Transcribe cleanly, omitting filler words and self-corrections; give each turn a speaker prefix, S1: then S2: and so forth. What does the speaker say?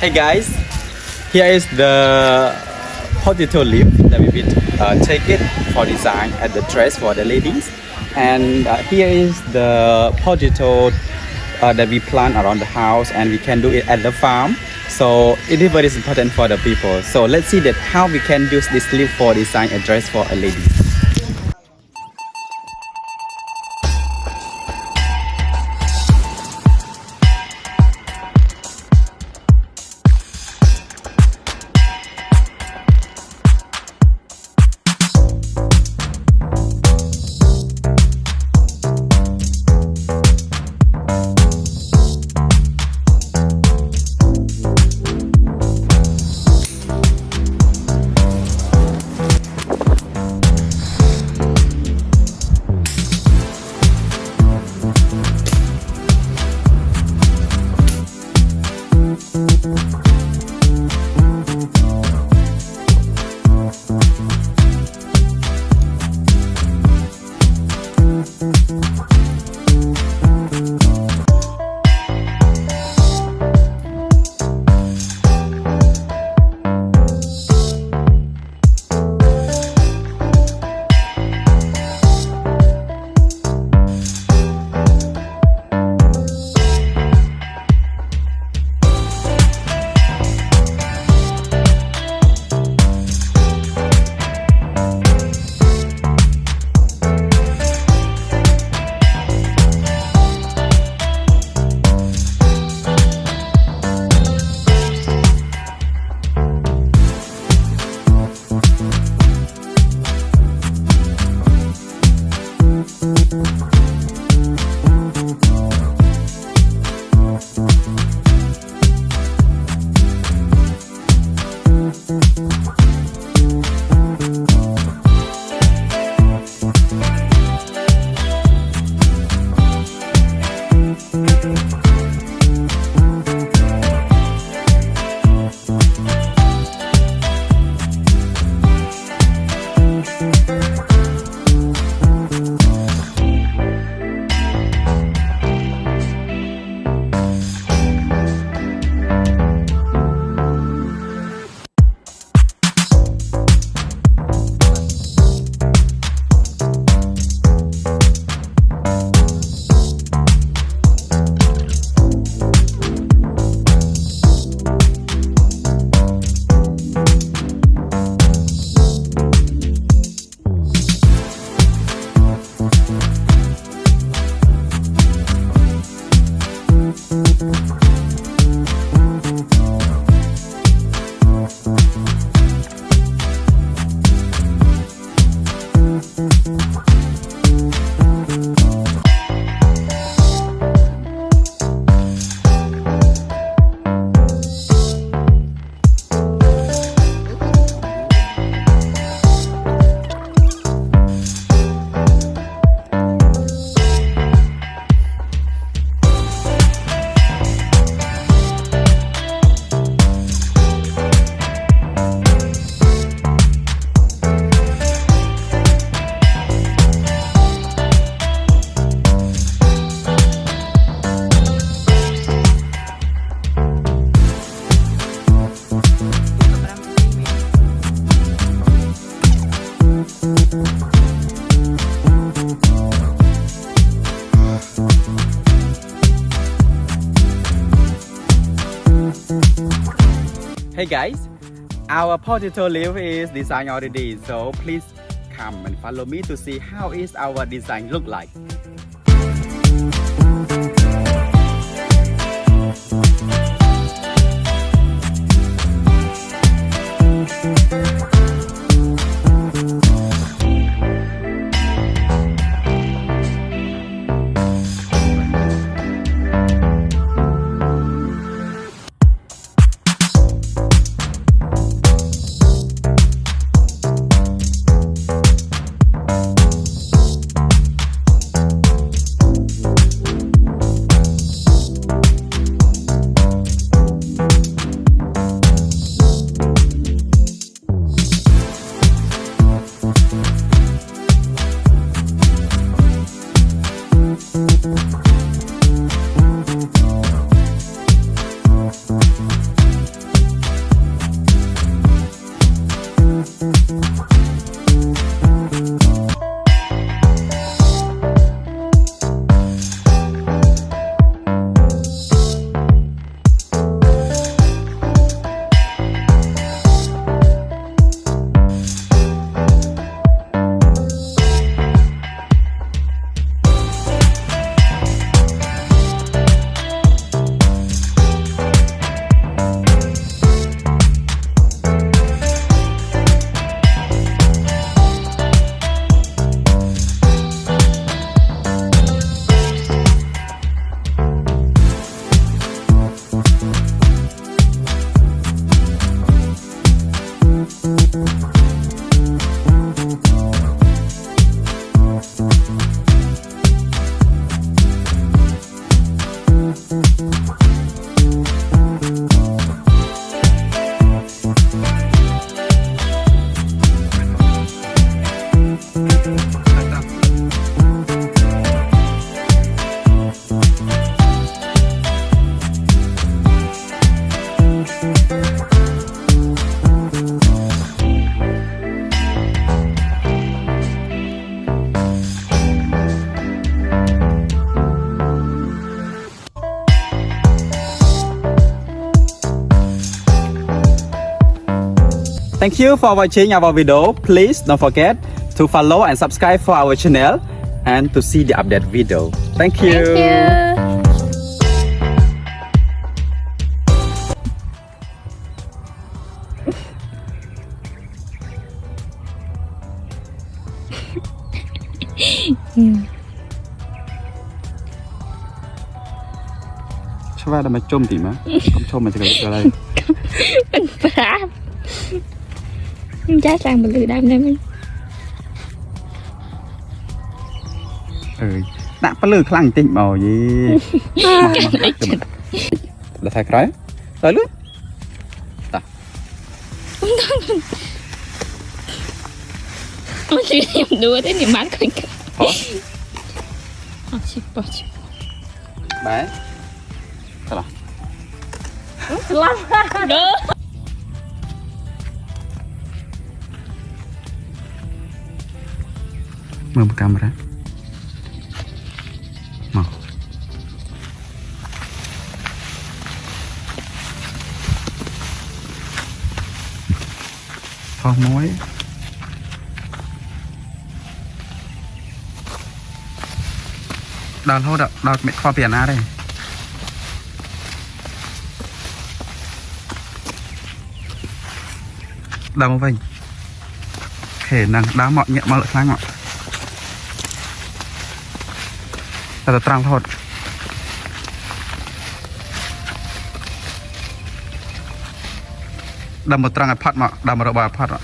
S1: Hey guys, here is the potato leaf that we will take it for design at the dress for the ladies. And here is the potato that we plant around the house, and we can do it at the farm. So it is very important for the people. So let's see that how we can use this leaf for design a dress for a lady. Hey guys, our potato leaf is designed already, so please come and follow me to see how is our design look like. Thank you for watching our video. Please don't forget to follow and subscribe for our channel and to see the update video. Thank you.
S2: Thank you.
S1: Sao vậy? Mà chôm thì mà không chôm mà chỉ cần đây.
S2: Mình phá. Trái sang mình từ đam này mình.
S1: Nãy bắt lừa khăng tịnh màu gì? Là thay cái đấy luôn.
S2: Mình chỉ niệm đùa thế niệm mát coi. Chip.
S1: Bé. Sao nào?
S2: Lắm. Đỡ.
S1: Mở một camera. Mở. Thôi muối. Đào thôi đào mẹ kho biển á đây. Đào một vành. Khể năng đá mọn nhẹ mà lợi kháng ạ. Ta trang thôi. Đào một trang phạt mà, đào một đậu bà phạt ạ.